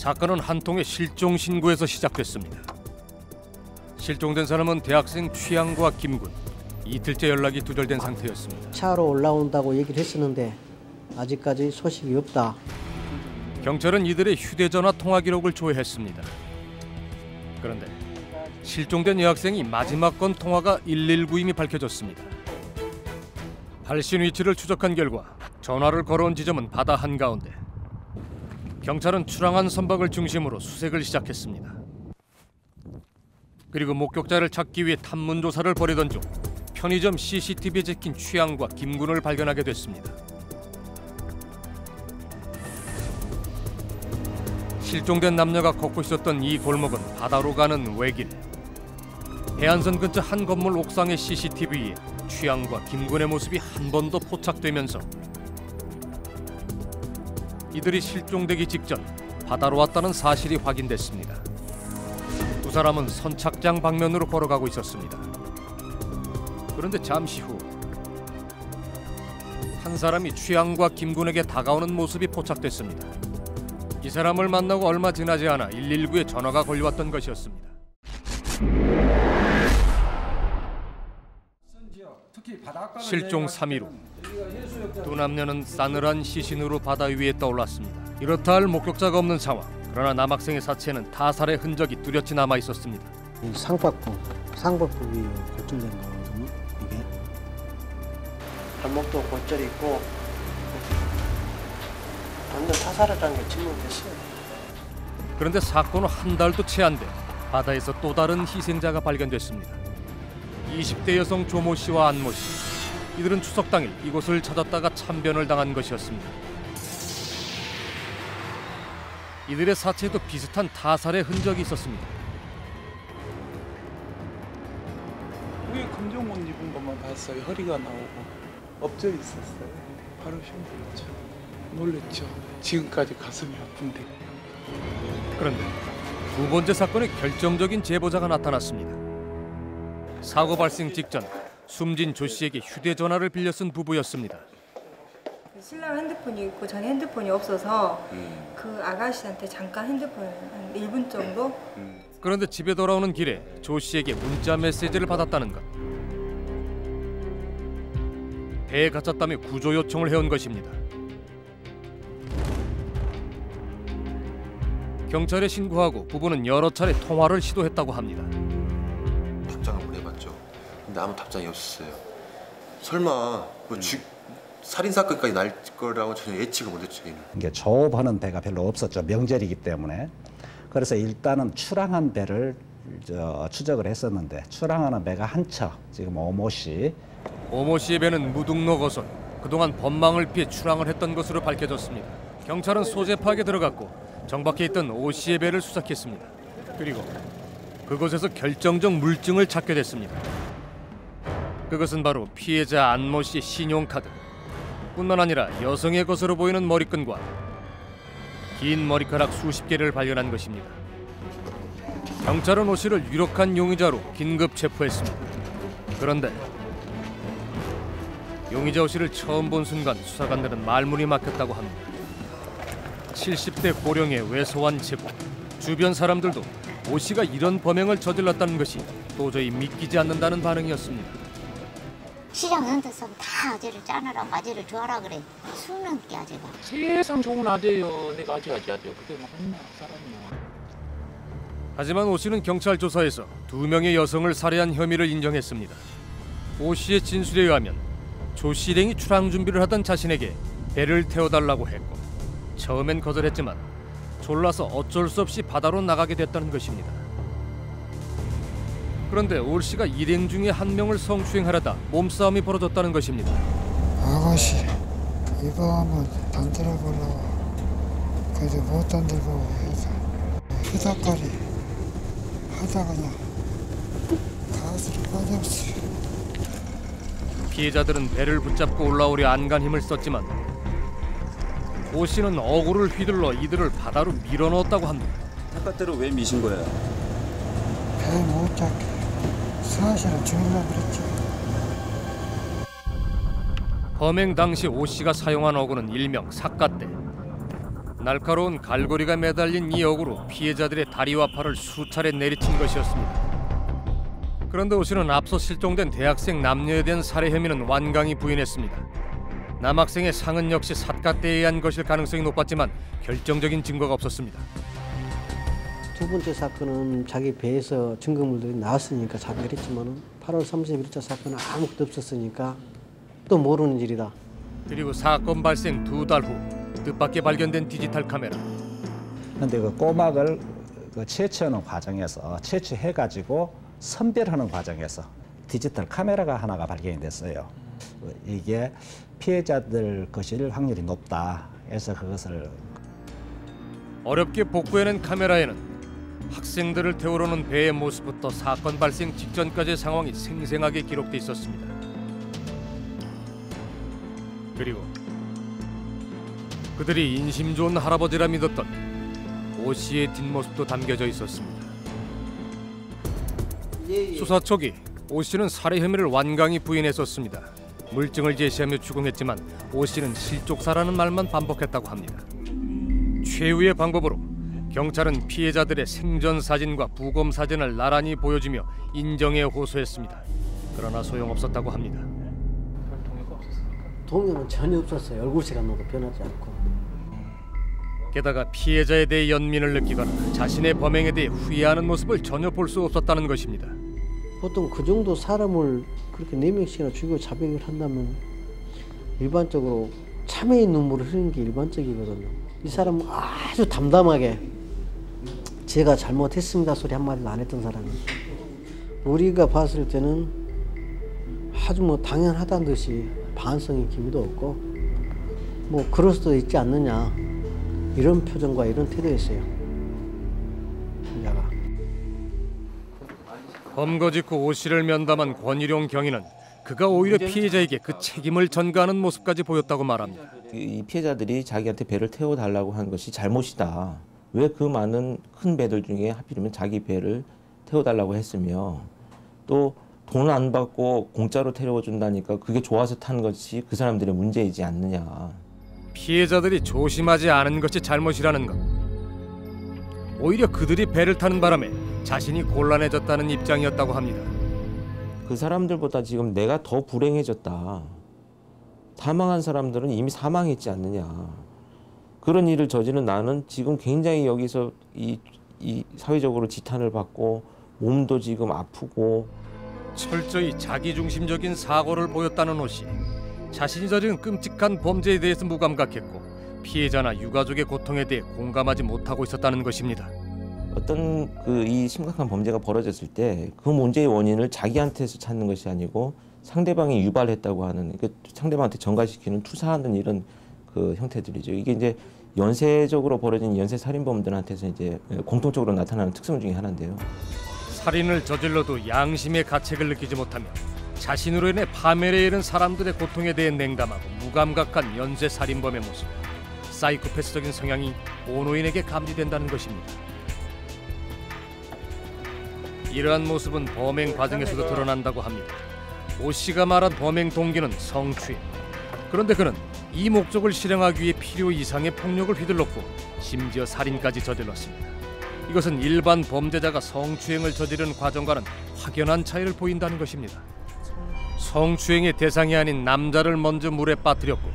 사건은 한 통의 실종 신고에서 시작됐습니다. 실종된 사람은 대학생 취향과 김군. 이틀째 연락이 두절된 상태였습니다. 차로 올라온다고 얘기를 했었는데 아직까지 소식이 없다. 경찰은 이들의 휴대전화 통화 기록을 조회했습니다. 그런데 실종된 여학생이 마지막 건 통화가 119임이 밝혀졌습니다. 발신 위치를 추적한 결과 전화를 걸어온 지점은 바다 한가운데. 경찰은 출항한 선박을 중심으로 수색을 시작했습니다. 그리고 목격자를 찾기 위해 탐문 조사를 벌이던 중 편의점 CCTV에 찍힌 취향과 김군을 발견하게 됐습니다. 실종된 남녀가 걷고 있었던 이 골목은 바다로 가는 외길. 해안선 근처 한 건물 옥상의 CCTV에 취향과 김군의 모습이 한 번 더 포착되면서 이들이 실종되기 직전 바다로 왔다는 사실이 확인됐습니다. 두 사람은 선착장 방면으로 걸어가고 있었습니다. 그런데 잠시 후 한 사람이 취향과 김군에게 다가오는 모습이 포착됐습니다. 이 사람을 만나고 얼마 지나지 않아 119에 전화가 걸려왔던 것이었습니다. 실종 3일 후 두 남녀는 싸늘한 시신으로 바다 위에 떠올랐습니다. 이렇다 할 목격자가 없는 상황. 그러나 남학생의 사체는 타살의 흔적이 뚜렷이 남아 있었습니다. 상박부위 골절된 거거든요. 이게 발목도 골절이 있고 완전 타살했다는 게 증명됐어요. 그런데 사건 후 한 달도 채 안 돼 바다에서 또 다른 희생자가 발견됐습니다. 20대 여성 조모 씨와 안모 씨. 이들은 추석 당일 이곳을 찾았다가 참변을 당한 것이었습니다. 이들의 사체에도 비슷한 타살의 흔적이 있었습니다. 위에 검정 옷 입은 것만 봤어요. 허리가 나오고 엎져 있었어요. 바로 신고했죠. 놀랬죠. 지금까지 가슴이 아픈데. 그런데 두 번째 사건의 결정적인 제보자가 나타났습니다. 사고 발생 직전 숨진 조 씨에게 휴대전화를 빌려 쓴 부부였습니다. 신랑 핸드폰이 있고 전에 핸드폰이 없어서 그 아가씨한테 잠깐 핸드폰 한 1분 정도? 그런데 집에 돌아오는 길에 조 씨에게 문자 메시지를 받았다는 것. 배에 갇혔다며 구조 요청을 해온 것입니다. 경찰에 신고하고 부부는 여러 차례 통화를 시도했다고 합니다. 답장을 보내봤죠. 근데 아무 답장이 없었어요. 설마 뭐 살인 사건까지 날 거라고 전혀 예측을 못했죠. 이게 조업하는 배가 별로 없었죠. 명절이기 때문에. 그래서 일단은 출항한 배를 추적을 했었는데 출항하는 배가 한 척, 지금 오모 씨. 오모 씨의 배는 무등록 어선. 그동안 법망을 피해 출항을 했던 것으로 밝혀졌습니다. 경찰은 소재 파악에 들어갔고 정박해 있던 오 씨의 배를 수색했습니다. 그리고 그곳에서 결정적 물증을 찾게 됐습니다. 그것은 바로 피해자 안모 씨의 신용카드. 뿐만 아니라 여성의 것으로 보이는 머리끈과 긴 머리카락 수십 개를 발견한 것입니다. 경찰은 오 씨를 유력한 용의자로 긴급 체포했습니다. 그런데 용의자 오 씨를 처음 본 순간 수사관들은 말문이 막혔다고 합니다. 70대 고령의 왜소한 체구. 주변 사람들도 오 씨가 이런 범행을 저질렀다는 것이 도저히 믿기지 않는다는 반응이었습니다. 시장한테서 다 아재를 짜느라고 아재를 줘라 그래. 수는 게 아재가. 세상 좋은 아재요. 내가 아재. 그게 뭐 했나 사람이야. 하지만 오 씨는 경찰 조사에서 2명의 여성을 살해한 혐의를 인정했습니다. 오 씨의 진술에 의하면 조 씨 일행이 출항 준비를 하던 자신에게 배를 태워달라고 했고 처음엔 거절했지만 졸라서 어쩔 수 없이 바다로 나가게 됐다는 것입니다. 그런데 올 씨가 일행 중에 한 명을 성추행하려다 몸싸움이 벌어졌다는 것입니다. 아가씨, 이거 한번 던져보려고 그래도 못 던져보고 해서 후닥거리 하다가 그냥 가스로 빠졌어요. 피해자들은 배를 붙잡고 올라오려 안간 힘을 썼지만 오 씨는 어구를 휘둘러 이들을 바다로 밀어넣었다고 합니다. 바깥대로 왜 미신 거야? 배 못 잡게 사실은 죽으려고 그랬죠. 범행 당시 오 씨가 사용한 어구는 일명 삿갓대. 날카로운 갈고리가 매달린 이 억으로 피해자들의 다리와 팔을 수차례 내리친 것이었습니다. 그런데 오 씨는 앞서 실종된 대학생 남녀에 대한 살해 혐의는 완강히 부인했습니다. 남학생의 상흔 역시 삿갓대에 의한 것일 가능성이 높았지만 결정적인 증거가 없었습니다. 두 번째 사건은 자기 배에서 증거물들이 나왔으니까 자백을 했지만 8월 31일자 사건은 아무것도 없었으니까 또 모르는 일이다. 그리고 사건 발생 2달 후 뜻밖의 발견된 디지털 카메라. 그런데 그 꼬막을 채취하는 과정에서 채취해가지고 선별하는 과정에서 디지털 카메라가 하나가 발견이 됐어요. 이게 피해자들 것일 확률이 높다 해서 그것을 어렵게 복구해낸 카메라에는 학생들을 태우러 오는 배의 모습부터 사건 발생 직전까지의 상황이 생생하게 기록돼 있었습니다. 그리고 그들이 인심 좋은 할아버지라 믿었던 오 씨의 뒷모습도 담겨져 있었습니다. 수사 초기 오 씨는 살해 혐의를 완강히 부인했었습니다. 물증을 제시하며 추궁했지만 오 씨는 실족사라는 말만 반복했다고 합니다. 최후의 방법으로 경찰은 피해자들의 생전 사진과 부검 사진을 나란히 보여주며 인정에 호소했습니다. 그러나 소용없었다고 합니다. 동요는 전혀 없었어요. 얼굴 시간도 변하지 않고. 게다가 피해자에 대해 연민을 느끼거나 자신의 범행에 대해 후회하는 모습을 전혀 볼 수 없었다는 것입니다. 보통 그 정도 사람을 그렇게 4명씩이나 죽이고 자백을 한다면 일반적으로 참회의 눈물을 흘리는 게 일반적이거든요. 이 사람은 아주 담담하게 제가 잘못했습니다 소리 한마디도 안 했던 사람이에요. 우리가 봤을 때는 아주 뭐 당연하다는 듯이 반성의 기미도 없고 뭐 그럴 수도 있지 않느냐 이런 표정과 이런 태도였어요. 혼자가. 범거 직후 오 씨를 면담한 권일용 경위는 그가 오히려 피해자에게 그 책임을 전가하는 모습까지 보였다고 말합니다. 이 피해자들이 자기한테 배를 태워달라고 한 것이 잘못이다. 왜 그 많은 큰 배들 중에 하필이면 자기 배를 태워달라고 했으며 또 돈을 안 받고 공짜로 태워준다니까 그게 좋아서 탄 것이 그 사람들의 문제이지 않느냐. 피해자들이 조심하지 않은 것이 잘못이라는 것. 오히려 그들이 배를 타는 바람에 자신이 곤란해졌다는 입장이었다고 합니다. 그 사람들보다 지금 내가 더 불행해졌다. 사망한 사람들은 이미 사망했지 않느냐. 그런 일을 저지른 나는 지금 굉장히 여기서 이 사회적으로 지탄을 받고 몸도 지금 아프고. 철저히 자기중심적인 사고를 보였다는 오 씨. 자신이 저지른 끔찍한 범죄에 대해서 무감각했고 피해자나 유가족의 고통에 대해 공감하지 못하고 있었다는 것입니다. 어떤 이 심각한 범죄가 벌어졌을 때 그 문제의 원인을 자기한테서 찾는 것이 아니고 상대방이 유발했다고 하는 상대방한테 전가시키는 투사하는 이런 그 형태들이죠. 이게 이제 연쇄적으로 벌어진 연쇄 살인범들한테서 이제 공통적으로 나타나는 특성 중에 하나인데요. 살인을 저질러도 양심의 가책을 느끼지 못하며 자신으로 인해 파멸에 이른 사람들의 고통에 대해 냉담하고 무감각한 연쇄 살인범의 모습. 사이코패스적인 성향이 오 노인에게 감지된다는 것입니다. 이러한 모습은 범행 과정에서도 드러난다고 합니다. 오 씨가 말한 범행 동기는 성추행. 그런데 그는 이 목적을 실행하기 위해 필요 이상의 폭력을 휘둘렀고 심지어 살인까지 저질렀습니다. 이것은 일반 범죄자가 성추행을 저지르는 과정과는 확연한 차이를 보인다는 것입니다. 성추행의 대상이 아닌 남자를 먼저 물에 빠뜨렸고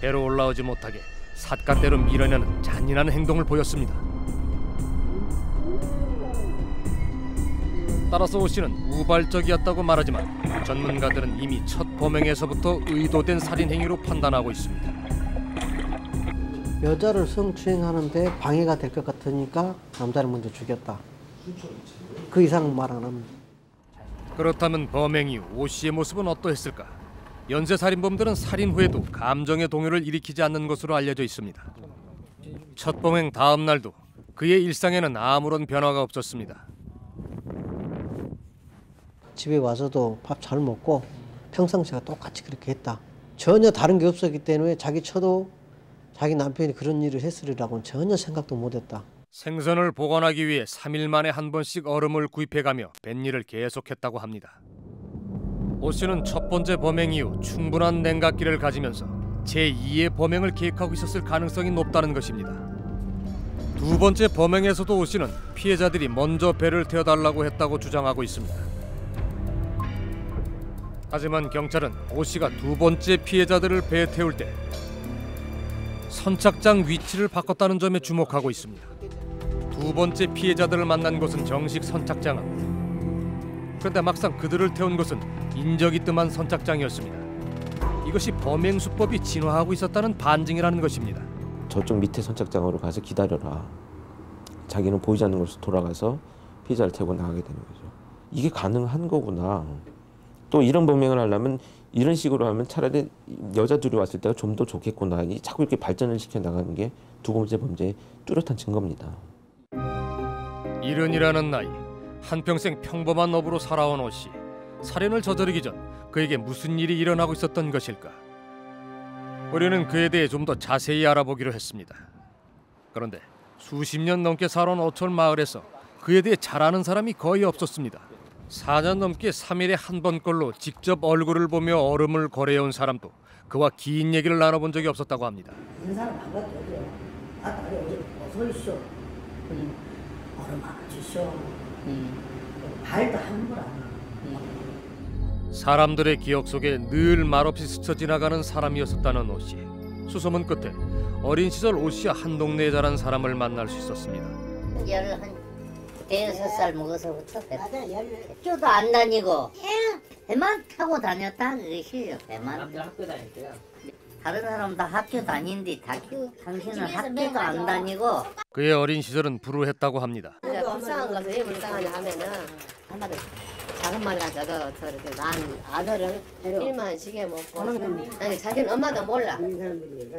배로 올라오지 못하게 삿갓대로 밀어내는 잔인한 행동을 보였습니다. 따라서 오 씨는 우발적이었다고 말하지만 전문가들은 이미 첫 범행에서부터 의도된 살인 행위로 판단하고 있습니다. 여자를 성추행하는데 방해가 될 것 같으니까 남자를 먼저 죽였다. 그 이상 말 안 합니다. 그렇다면 범행 이후 오 씨의 모습은 어떠했을까? 연쇄살인범들은 살인 후에도 감정의 동요를 일으키지 않는 것으로 알려져 있습니다. 첫 범행 다음 날도 그의 일상에는 아무런 변화가 없었습니다. 집에 와서도 밥 잘 먹고 평상시와 똑같이 그렇게 했다. 전혀 다른 게 없었기 때문에 자기 쳐도 자기 남편이 그런 일을 했으리라고는 전혀 생각도 못했다. 생선을 보관하기 위해 3일 만에 한 번씩 얼음을 구입해가며 뱃일을 계속했다고 합니다. 오 씨는 첫 번째 범행 이후 충분한 냉각기를 가지면서 제2의 범행을 계획하고 있었을 가능성이 높다는 것입니다. 두 번째 범행에서도 오 씨는 피해자들이 먼저 배를 태워달라고 했다고 주장하고 있습니다. 하지만 경찰은 오 씨가 두 번째 피해자들을 배에 태울 때 선착장 위치를 바꿨다는 점에 주목하고 있습니다. 두 번째 피해자들을 만난 곳은 정식 선착장은, 그런데 막상 그들을 태운 곳은 인적이 뜸한 선착장이었습니다. 이것이 범행 수법이 진화하고 있었다는 반증이라는 것입니다. 저쪽 밑에 선착장으로 가서 기다려라. 자기는 보이지 않는 곳으로 돌아가서 피해자를 태우고 나가게 되는 거죠. 이게 가능한 거구나. 또 이런 범행을 하려면 이런 식으로 하면 차라리 여자들이 왔을 때가 좀 더 좋겠구나. 자꾸 이렇게 발전을 시켜 나가는 게 두 번째 범죄의 뚜렷한 증거입니다. 70이라는 나이, 한평생 평범한 어부로 살아온 오 씨. 살인을 저지르기 전 그에게 무슨 일이 일어나고 있었던 것일까? 우리는 그에 대해 좀 더 자세히 알아보기로 했습니다. 그런데 수십 년 넘게 살아온 오촌 마을에서 그에 대해 잘 아는 사람이 거의 없었습니다. 4년 넘게 3일에 한 번꼴로 직접 얼굴을 보며 얼음을 거래해온 사람도 그와 긴 얘기를 나눠본 적이 없었다고 합니다. 이 사람 반갑거든요. 아따 어서 있어. 얼음 하나 주셔. 발도 함부로 안 해. 사람들의 기억 속에 늘 말없이 스쳐 지나가는 사람이었었다는 오 씨. 수소문 끝에 어린 시절 오 씨와 한 동네에 자란 사람을 만날 수 있었습니다. 16살 먹어서부터 학교도 안 다니고 배만 타고 다녔다. 그게 실력. 배만. 학교 다닐 때요? 다른 사람 다 학교 다니는데 당신은 학교도 안 다니고. 그의 어린 시절은 불우했다고 합니다. 불쌍한 것을 왜 불쌍하냐 하면은 한마디 작은 말이나 저렇게 난 아들을 일만 시계 먹고 아니 자기는 엄마도 몰라.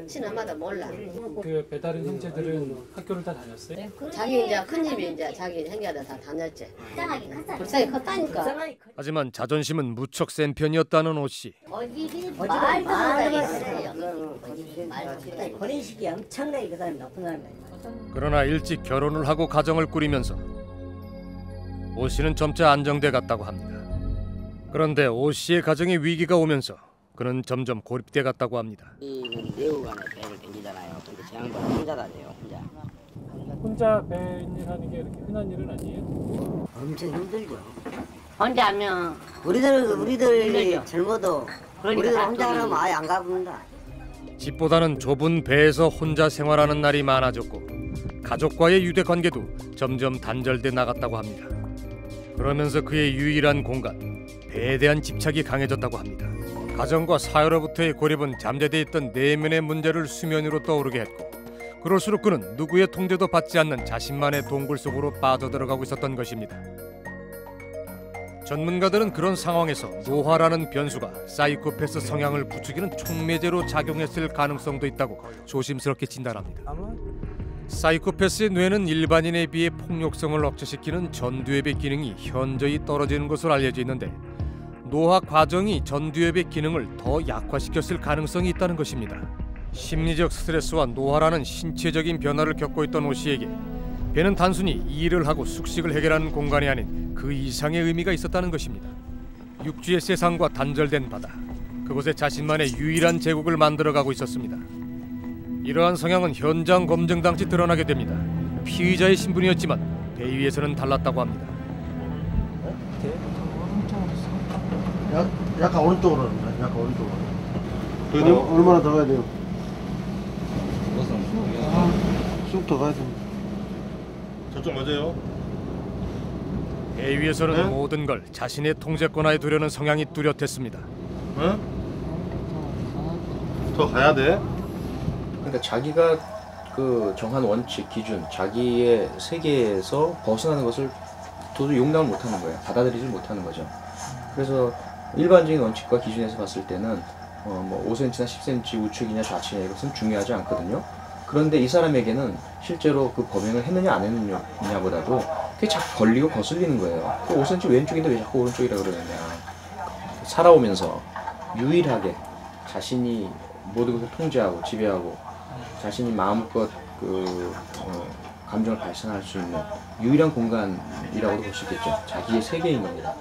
친엄마도 몰라. 그 배다른 형제들은 학교를 다 다녔어요? 자기 이제 큰 집이 이제 자기 형제들 다 다녔지. 불쌍히 컸다니까. 하지만 자존심은 무척 센 편이었다는 오 씨. 말도 못하겠어요. 그런 식이 엄청나게 그 사람이 나쁜 사람이에요. 그러나 일찍 결혼을 하고 가정을 꾸리면서 오 씨는 점차 안정돼 갔다고 합니다. 그런데 오 씨의 가정에 위기가 오면서 그는 점점 고립돼 갔다고 합니다. 내후간에 배를 댕기잖아요. 근데 제 양반 혼자 다녀요. 혼자 배일 하는 게 이렇게 흔한 일은 아니에요? 엄청 힘들죠. 혼자 하면 우리들 젊어도 우리들 혼자 하면 아예 안 가본다. 집보다는 좁은 배에서 혼자 생활하는 날이 많아졌고 가족과의 유대 관계도 점점 단절돼 나갔다고 합니다. 그러면서 그의 유일한 공간, 배에 대한 집착이 강해졌다고 합니다. 가정과 사회로부터의 고립은 잠재돼 있던 내면의 문제를 수면 위로 떠오르게 했고 그럴수록 그는 누구의 통제도 받지 않는 자신만의 동굴 속으로 빠져들어가고 있었던 것입니다. 전문가들은 그런 상황에서 노화라는 변수가 사이코패스 성향을 부추기는 촉매제로 작용했을 가능성도 있다고 조심스럽게 진단합니다. 사이코패스의 뇌는 일반인에 비해 폭력성을 억제시키는 전두엽의 기능이 현저히 떨어지는 것으로 알려져 있는데 노화 과정이 전두엽의 기능을 더 약화시켰을 가능성이 있다는 것입니다. 심리적 스트레스와 노화라는 신체적인 변화를 겪고 있던 오 씨에게 배는 단순히 일을 하고 숙식을 해결하는 공간이 아닌 그 이상의 의미가 있었다는 것입니다. 육지의 세상과 단절된 바다, 그곳에 자신만의 유일한 제국을 만들어가고 있었습니다. 이러한 성향은 현장 검증 당시 드러나게 됩니다. 피의자의 신분이었지만 배 위에서는 달랐다고 합니다. 약간 오른쪽으로 합니다. 약간 오른쪽으로. 얼마나 더 가야 돼요? 쑥 더 가야 됩니다. 저쪽 맞아요? 배 위에서는 네? 모든 걸 자신의 통제권하에 두려는 성향이 뚜렷했습니다. 응? 더 가야 돼? 그러니까 자기가 그 정한 원칙, 기준, 자기의 세계에서 벗어나는 것을 도저히 용납을 못하는 거예요. 받아들이지 못하는 거죠. 그래서 일반적인 원칙과 기준에서 봤을 때는 뭐 5cm나 10cm 우측이냐 좌측이냐 이것은 중요하지 않거든요. 그런데 이 사람에게는 실제로 그 범행을 했느냐 안 했느냐보다도 그게 자꾸 걸리고 거슬리는 거예요. 그 5cm 왼쪽인데 왜 자꾸 오른쪽이라 그러느냐. 살아오면서 유일하게 자신이 모든 것을 통제하고 지배하고 자신이 마음껏 감정을 발산할 수 있는 유일한 공간이라고도 볼 수 있겠죠. 자기의 세계인 겁니다.